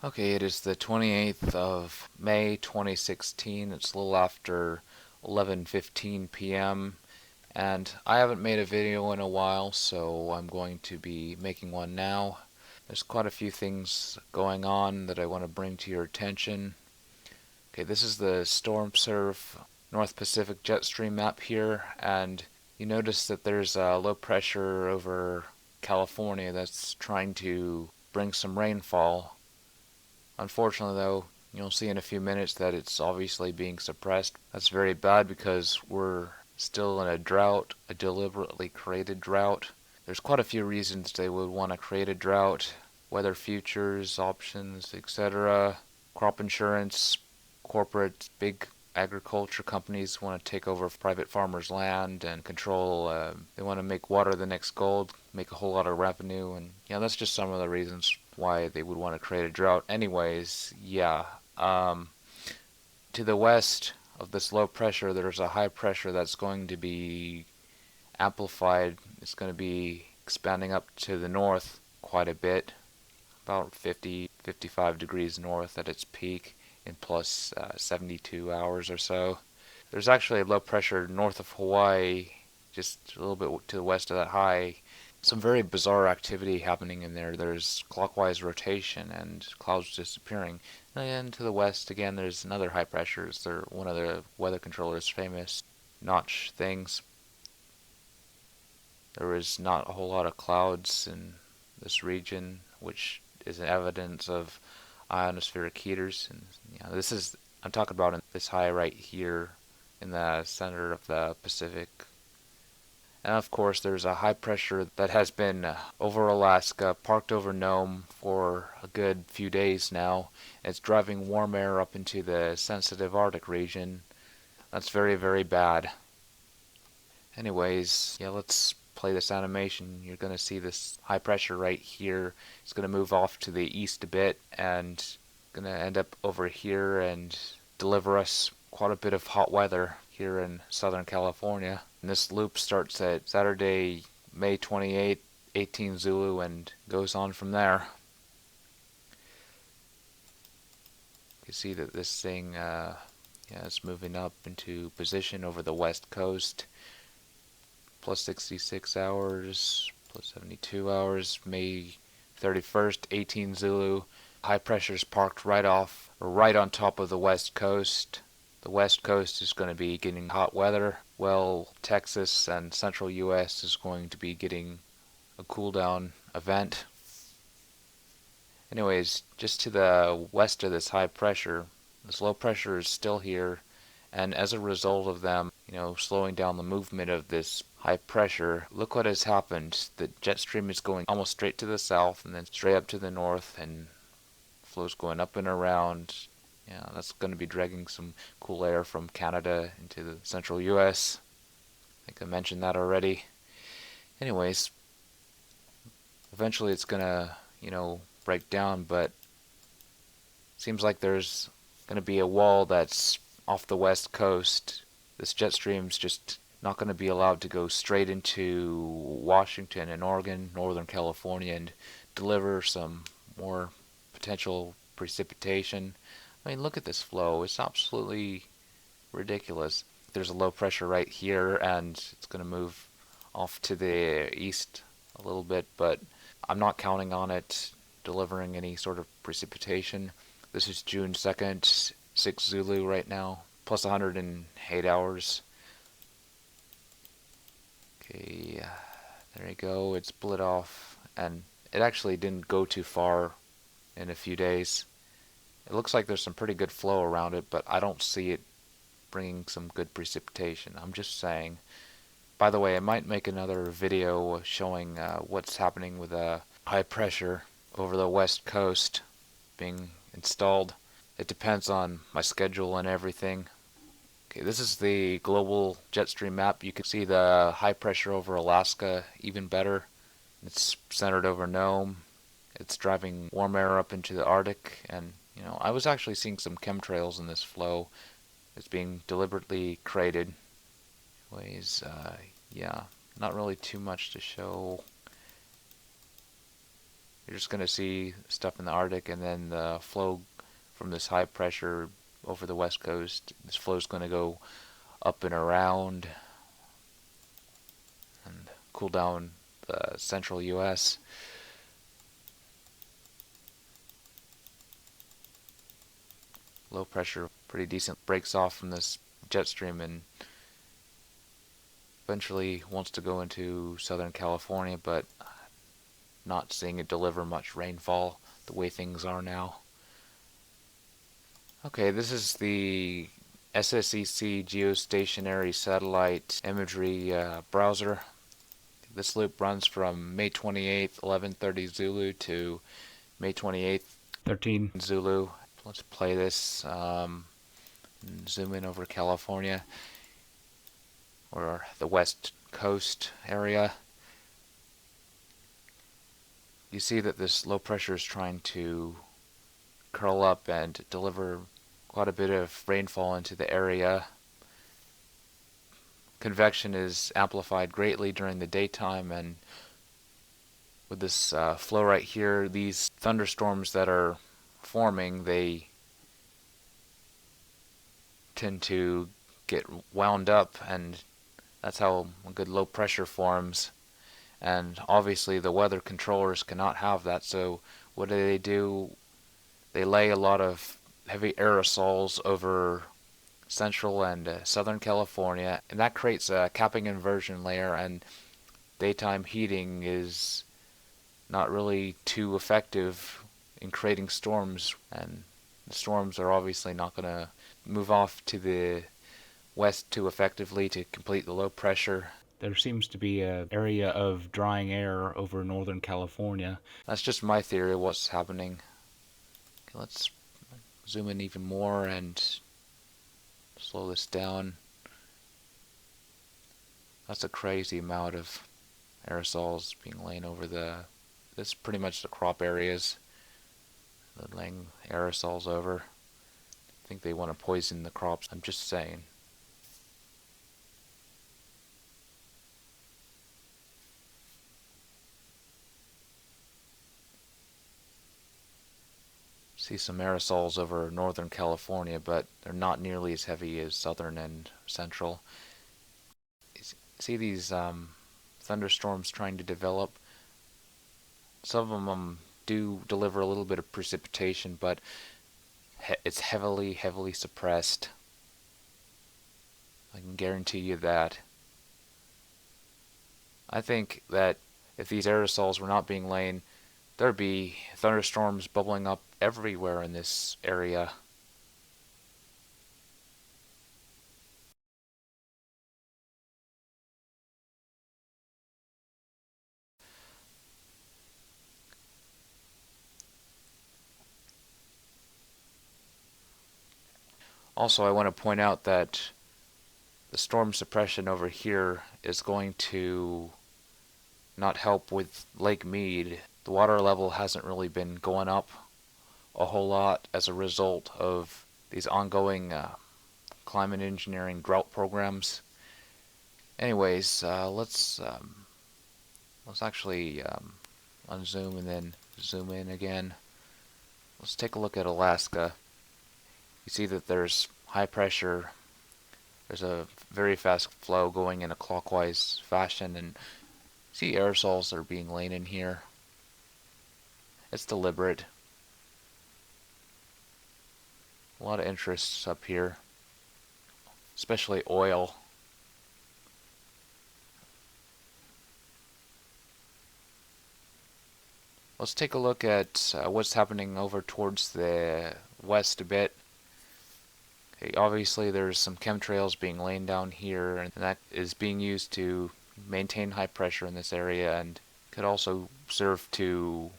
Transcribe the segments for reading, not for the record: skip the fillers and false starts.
Okay, it is the 28th of May 2016. It's a little after 11:15 p.m. and I haven't made a video in a while, so I'm going to be making one now. There's quite a few things going on that I want to bring to your attention. Okay, this is the StormServe North Pacific jet stream map here, and you notice that there's low pressure over California that's trying to bring some rainfall. Unfortunately, though, you'll see in a few minutes that it's obviously being suppressed. That's very bad because we're still in a drought, a deliberately created drought. There's quite a few reasons they would want to create a drought: weather futures, options, etc., crop insurance, corporate big agriculture companies want to take over private farmers' land and control. They want to make water the next gold, make a whole lot of revenue, and that's just some of the reasons why they would want to create a drought. Anyways, to the west of this low pressure, there's a high pressure that's going to be amplified. It's going to be expanding up to the north quite a bit, about 50, 55 degrees north at its peak in plus 72 hours or so. There's actually a low pressure north of Hawaii, just a little bit to the west of that high. Some very bizarre activity happening in there. There's clockwise rotation and clouds disappearing. And to the west again, there's another high pressure. It's one of the weather controllers' famous notch things. There is not a whole lot of clouds in this region, which is an evidence of ionospheric heaters. And I'm talking about in this high right here in the center of the Pacific. And of course, there's a high pressure that has been over Alaska, parked over Nome for a good few days now. It's driving warm air up into the sensitive Arctic region. That's very, very bad. Anyways, let's play this animation. You're going to see this high pressure right here. It's going to move off to the east a bit and going to end up over here and deliver us quite a bit of hot weather here in Southern California. And this loop starts at Saturday, May 28, 18 Zulu, and goes on from there. You can see that this thing is moving up into position over the west coast. Plus 66 hours, plus 72 hours, May 31st, 18 Zulu. High pressure is parked right on top of the west coast. The west coast is going to be getting hot weather. Well, Texas and central U.S. is going to be getting a cool down event. Anyways, just to the west of this high pressure, this low pressure is still here, and as a result of them, slowing down the movement of this high pressure, look what has happened. The jet stream is going almost straight to the south and then straight up to the north, and flow's going up and around. That's going to be dragging some cool air from Canada into the central U.S. I think I mentioned that already. Anyways, eventually it's going to, break down, but seems like there's going to be a wall that's off the west coast. This jet stream's just not going to be allowed to go straight into Washington and Oregon, Northern California, and deliver some more potential precipitation. I mean, look at this flow. It's absolutely ridiculous. There's a low pressure right here, and it's going to move off to the east a little bit, but I'm not counting on it delivering any sort of precipitation. This is June 2nd, 6 Zulu right now, plus 108 hours. Okay, there you go. It split off, and it actually didn't go too far in a few days. It looks like there's some pretty good flow around it, but I don't see it bringing some good precipitation. I'm just saying. By the way, I might make another video showing what's happening with high pressure over the west coast being installed. It depends on my schedule and everything. Okay, this is the global jet stream map. You can see the high pressure over Alaska even better. It's centered over Nome. It's driving warm air up into the Arctic, and I was actually seeing some chemtrails in this flow. It's being deliberately created. Anyways, not really too much to show. You're just going to see stuff in the Arctic, and then the flow from this high pressure over the west coast. This flow is going to go up and around and cool down the central U.S. Low pressure, pretty decent, breaks off from this jet stream and eventually wants to go into Southern California, but not seeing it deliver much rainfall the way things are now. Okay, this is the SSEC geostationary satellite imagery browser. This loop runs from May 28th, 11:30 Zulu to May 28th, 13 Zulu. Let's play this. Zoom in over California or the west coast area. You see that this low pressure is trying to curl up and deliver quite a bit of rainfall into the area. Convection is amplified greatly during the daytime, and with this flow right here, these thunderstorms that are forming, they tend to get wound up, and that's how a good low pressure forms. And obviously the weather controllers cannot have that, so what do? They lay a lot of heavy aerosols over central and southern California, and that creates a capping inversion layer, and daytime heating is not really too effective in creating storms, and the storms are obviously not going to move off to the west too effectively to complete the low pressure. There seems to be an area of drying air over northern California. That's just my theory of what's happening. Okay, let's zoom in even more and slow this down. That's a crazy amount of aerosols being laid over this is pretty much the crop areas. They're laying aerosols over. I think they want to poison the crops. I'm just saying. See some aerosols over northern California, but they're not nearly as heavy as southern and central. See these thunderstorms trying to develop? Some of them do deliver a little bit of precipitation, but it's heavily suppressed. I can guarantee you that. I think that if these aerosols were not being laid, there'd be thunderstorms bubbling up everywhere in this area. Also, I want to point out that the storm suppression over here is going to not help with Lake Mead. The water level hasn't really been going up a whole lot as a result of these ongoing climate engineering drought programs. Anyways, let's actually unzoom and then zoom in again. Let's take a look at Alaska. You see that there's high pressure. There's a very fast flow going in a clockwise fashion, and see aerosols that are being laid in here. It's deliberate. A lot of interests up here, especially oil. Let's take a look at what's happening over towards the west a bit. Okay, obviously there's some chemtrails being laid down here, and that is being used to maintain high pressure in this area, and could also serve to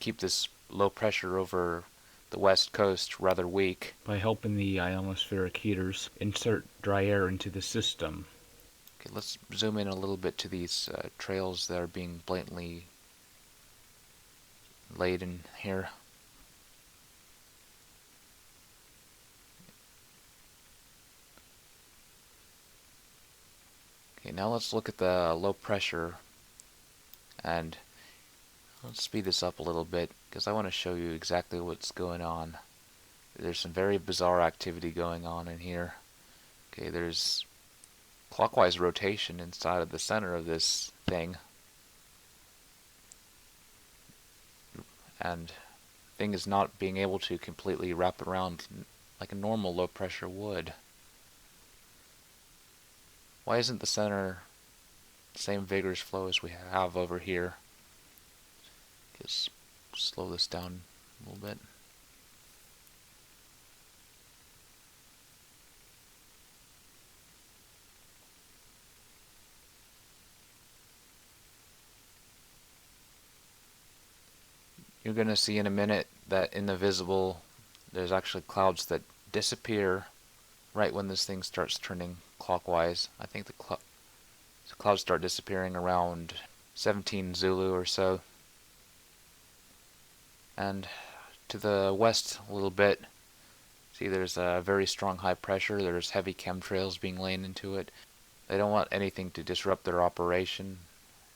keep this low pressure over the west coast rather weak by helping the ionospheric heaters insert dry air into the system. Okay, let's zoom in a little bit to these trails that are being blatantly laid in here. Okay, now let's look at the low pressure, and Let's speed this up a little bit because I want to show you exactly what's going on. There's some very bizarre activity going on in here. Okay, there's clockwise rotation inside of the center of this thing, and the thing is not being able to completely wrap around like a normal low pressure would. Why isn't the center the same vigorous flow as we have over here? Just slow this down a little bit. You're going to see in a minute that in the visible there's actually clouds that disappear right when this thing starts turning clockwise. I think the clouds start disappearing around 17 Zulu or so. And to the west a little bit, see there's a very strong high pressure. There's heavy chemtrails being laid into it. They don't want anything to disrupt their operation,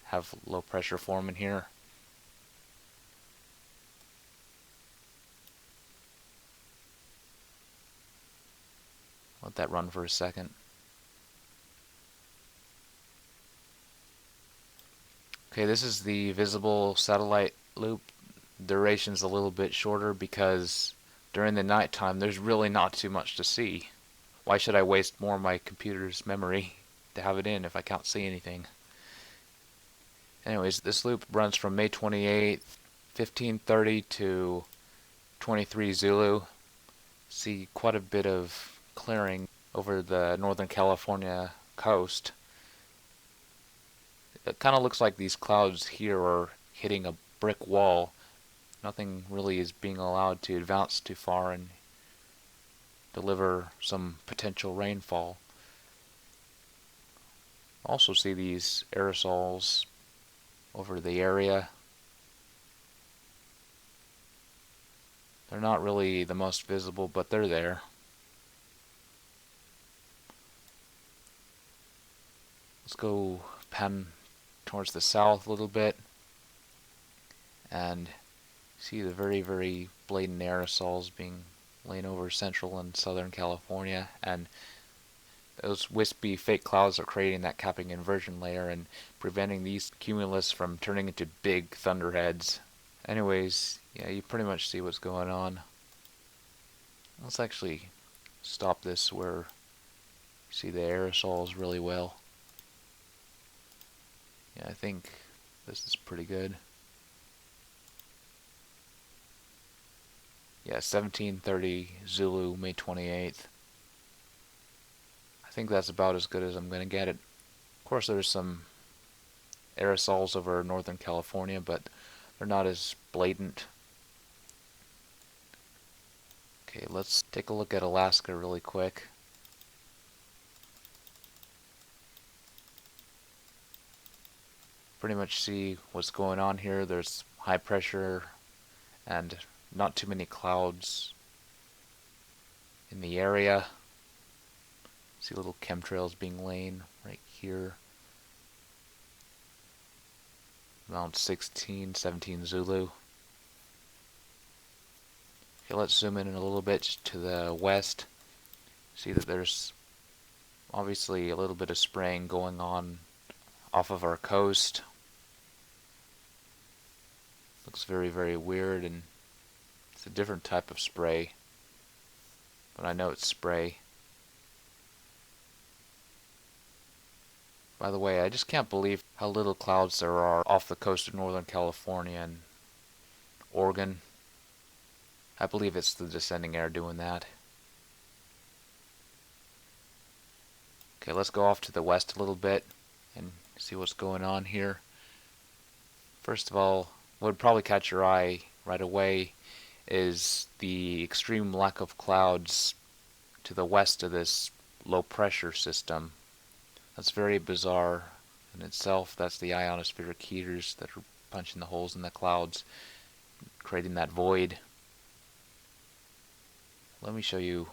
have low pressure form in here. Let that run for a second. Okay, this is the visible satellite loop. Duration's a little bit shorter because during the nighttime there's really not too much to see. Why should I waste more of my computer's memory to have it in if I can't see anything? Anyways, this loop runs from May 28th, 1530 to 23 Zulu. See quite a bit of clearing over the Northern California coast. It kind of looks like these clouds here are hitting a brick wall. Nothing really is being allowed to advance too far and deliver some potential rainfall. Also see these aerosols over the area. They're not really the most visible, but they're there. Let's go pan towards the south a little bit and see the very, very blatant aerosols being laid over central and southern California, and those wispy fake clouds are creating that capping inversion layer and preventing these cumulus from turning into big thunderheads. Anyways, yeah, you pretty much see what's going on. Let's actually stop this where you see the aerosols really well. Yeah, I think this is pretty good. Yeah, 1730 Zulu, May 28th. I think that's about as good as I'm going to get it. Of course, there's some aerosols over Northern California, but they're not as blatant. Okay, let's take a look at Alaska really quick. Pretty much see what's going on here. There's high pressure and not too many clouds in the area. See little chemtrails being laid right here. Around 16, 17 Zulu. Okay, let's zoom in a little bit to the west. See that there's obviously a little bit of spraying going on off of our coast. Looks very, very weird, and it's a different type of spray, but I know it's spray. By the way, I just can't believe how little clouds there are off the coast of Northern California and Oregon. I believe it's the descending air doing that. Okay, let's go off to the west a little bit and see what's going on here. First of all, what would probably catch your eye right away is the extreme lack of clouds to the west of this low pressure system. That's very bizarre in itself. That's the ionospheric heaters that are punching the holes in the clouds, creating that void. Let me show you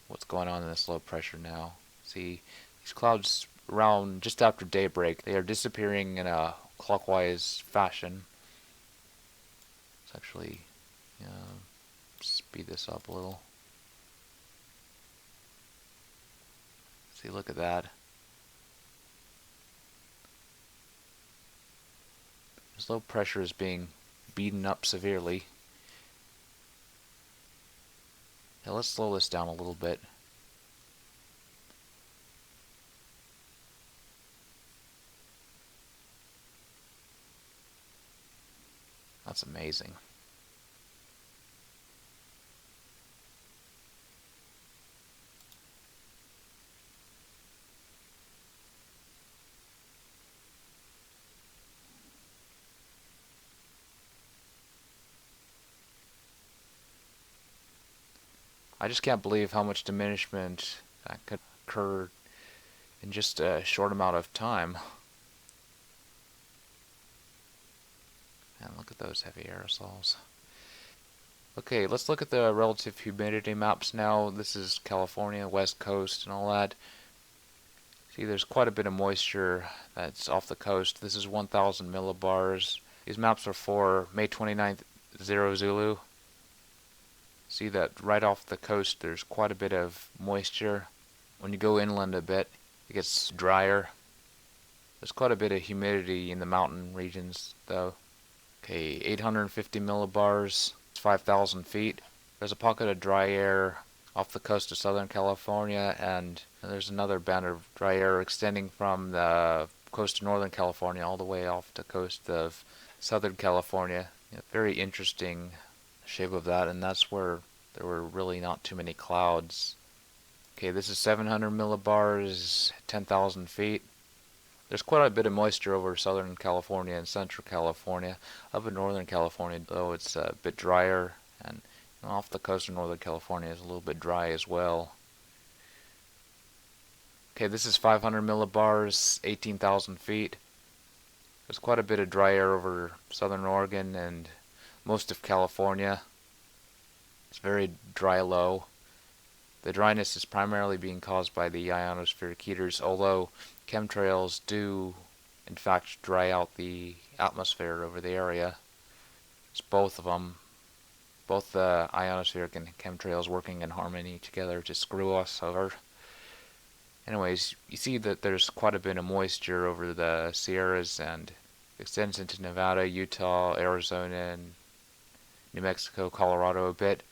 what's going on in this low pressure now. See, these clouds around just after daybreak, they are disappearing in a clockwise fashion. Let's actually speed this up a little. See, look at that. This low pressure is being beaten up severely. Now let's slow this down a little bit. That's amazing. I just can't believe how much diminishment that could occur in just a short amount of time. And look at those heavy aerosols. Okay, let's look at the relative humidity maps now. This is California, West Coast, and all that. See, there's quite a bit of moisture that's off the coast. This is 1,000 millibars. These maps are for May 29th, 0 Zulu. See that right off the coast there's quite a bit of moisture. When you go inland a bit, it gets drier. There's quite a bit of humidity in the mountain regions though. Okay, 850 millibars, 5,000 feet. There's a pocket of dry air off the coast of Southern California, and there's another band of dry air extending from the coast of Northern California all the way off the coast of Southern California. Very interesting shape of that, and that's where there were really not too many clouds. Okay, this is 700 millibars, 10,000 feet. There's quite a bit of moisture over Southern California and Central California. Up in Northern California, though, it's a bit drier, and off the coast of Northern California is a little bit dry as well. Okay, this is 500 millibars, 18,000 feet. There's quite a bit of dry air over Southern Oregon and most of California. It's very dry low. The dryness is primarily being caused by the ionospheric heaters, although chemtrails do in fact dry out the atmosphere over the area. It's both of them, both the ionospheric and chemtrails working in harmony together to screw us over. Anyways, you see that there's quite a bit of moisture over the Sierras and extends into Nevada, Utah, Arizona, and New Mexico, Colorado a bit.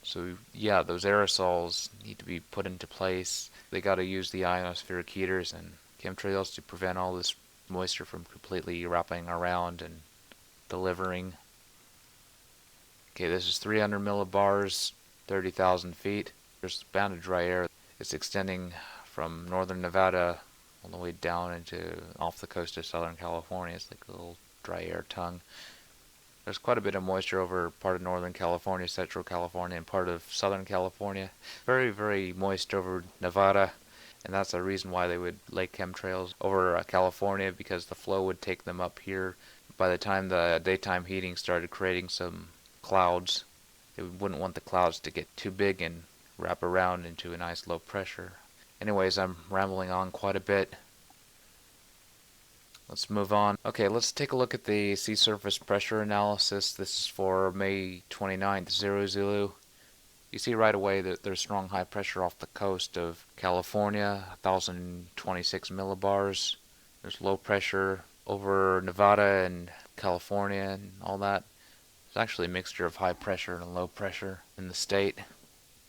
So yeah, those aerosols need to be put into place. They got to use the ionospheric heaters and chemtrails to prevent all this moisture from completely wrapping around and delivering. Okay, this is 300 millibars, 30,000 feet. There's a band of dry air. It's extending from northern Nevada all the way down into off the coast of Southern California. It's like a little dry air tongue. There's quite a bit of moisture over part of Northern California, Central California, and part of Southern California. Very, very moist over Nevada, and that's the reason why they would lay chemtrails over California, because the flow would take them up here. By the time the daytime heating started creating some clouds, they wouldn't want the clouds to get too big and wrap around into a nice low pressure. Anyways, I'm rambling on quite a bit. Let's move on. Okay, let's take a look at the sea surface pressure analysis. This is for May 29th, 0 Zulu. You see right away that there's strong high pressure off the coast of California, 1,026 millibars. There's low pressure over Nevada and California and all that. It's actually a mixture of high pressure and low pressure in the state.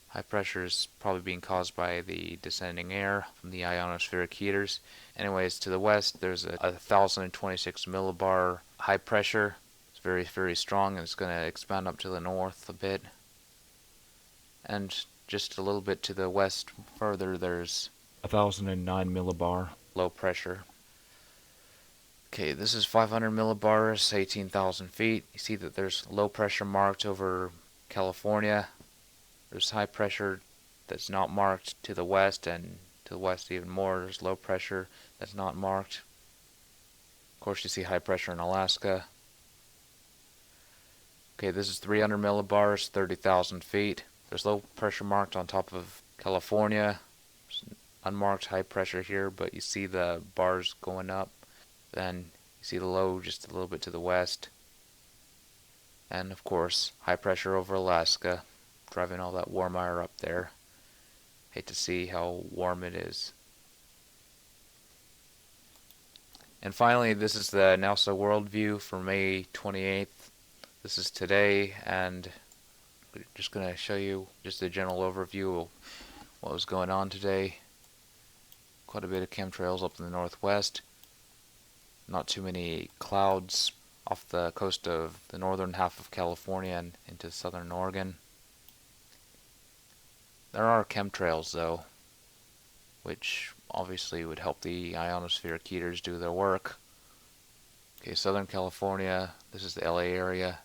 High pressure is probably being caused by the descending air from the ionospheric heaters. Anyways, to the west, there's a 1,026 millibar high pressure. It's very, very strong, and it's going to expand up to the north a bit. And just a little bit to the west further, there's 1,009 millibar low pressure. Okay, this is 500 millibars, 18,000 feet. You see that there's low pressure marked over California. There's high pressure that's not marked to the west, and to the west even more. There's low pressure that's not marked. Of course, you see high pressure in Alaska. Okay, this is 300 millibars, 30,000 feet. There's low pressure marked on top of California. There's unmarked high pressure here, but you see the bars going up. Then you see the low just a little bit to the west. And of course, high pressure over Alaska, driving all that warm air up there. Hate to see how warm it is. And finally, this is the NASA World View for May 28th. This is today, and we're just going to show you just a general overview of what was going on today. Quite a bit of chemtrails up in the northwest. Not too many clouds off the coast of the northern half of California and into southern Oregon. There are chemtrails though, which obviously would help the ionospheric heaters do their work. Okay, Southern California, this is the LA area.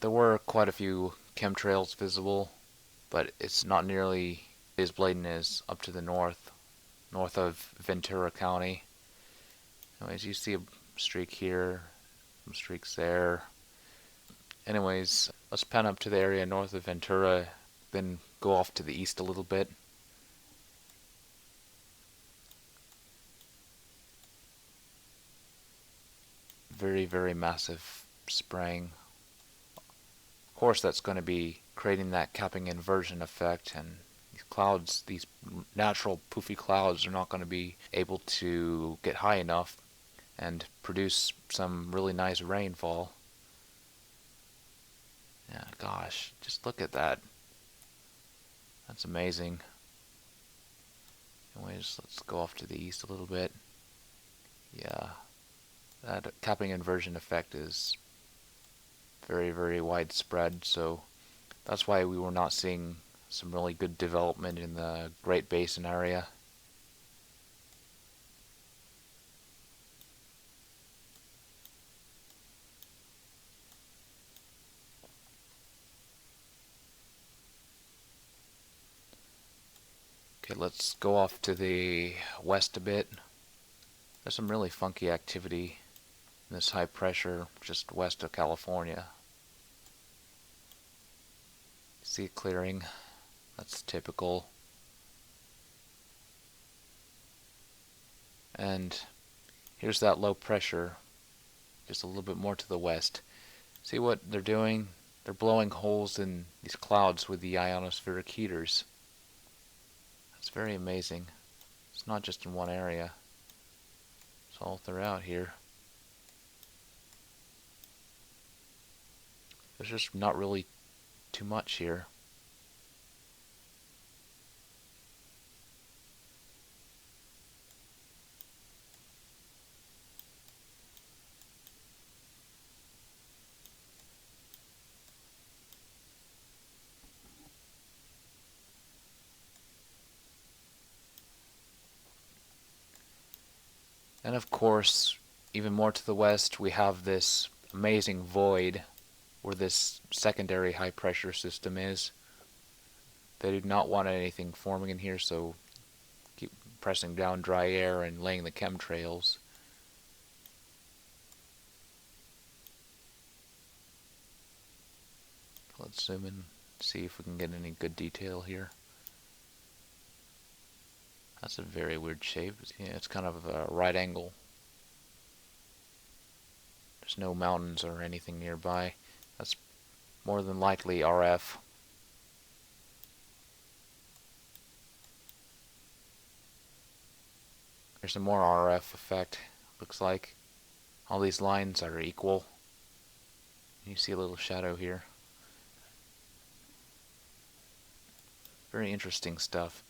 There were quite a few chemtrails visible, but it's not nearly as blatant as up to the north of Ventura County. Anyways, you see a streak here, some streaks there. Anyways, let's pan up to the area north of Ventura, then go off to the east a little bit. Very, very massive spraying. Of course, that's going to be creating that capping inversion effect, and these clouds, these natural poofy clouds, are not going to be able to get high enough and produce some really nice rainfall. Yeah, gosh, just look at that. That's amazing. Anyways, let's go off to the east a little bit. Yeah, that capping inversion effect is very, very widespread, so that's why we were not seeing some really good development in the Great Basin area. Okay, let's go off to the west a bit. There's some really funky activity in this high pressure just west of California. See it clearing? That's typical. And here's that low pressure, just a little bit more to the west. See what they're doing? They're blowing holes in these clouds with the ionospheric heaters. It's very amazing. It's not just in one area. It's all throughout here. There's just not really too much here. And of course, even more to the west, we have this amazing void where this secondary high pressure system is. They do not want anything forming in here, so keep pressing down dry air and laying the chemtrails. Let's zoom in, see if we can get any good detail here. That's a very weird shape. Yeah, it's kind of a right angle. There's no mountains or anything nearby. That's more than likely RF. There's some more RF effect, looks like. All these lines are equal. You see a little shadow here. Very interesting stuff.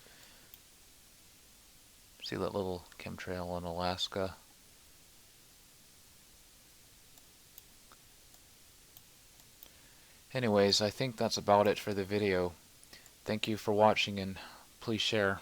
See that little chemtrail in Alaska? Anyways, I think that's about it for the video. Thank you for watching, and please share.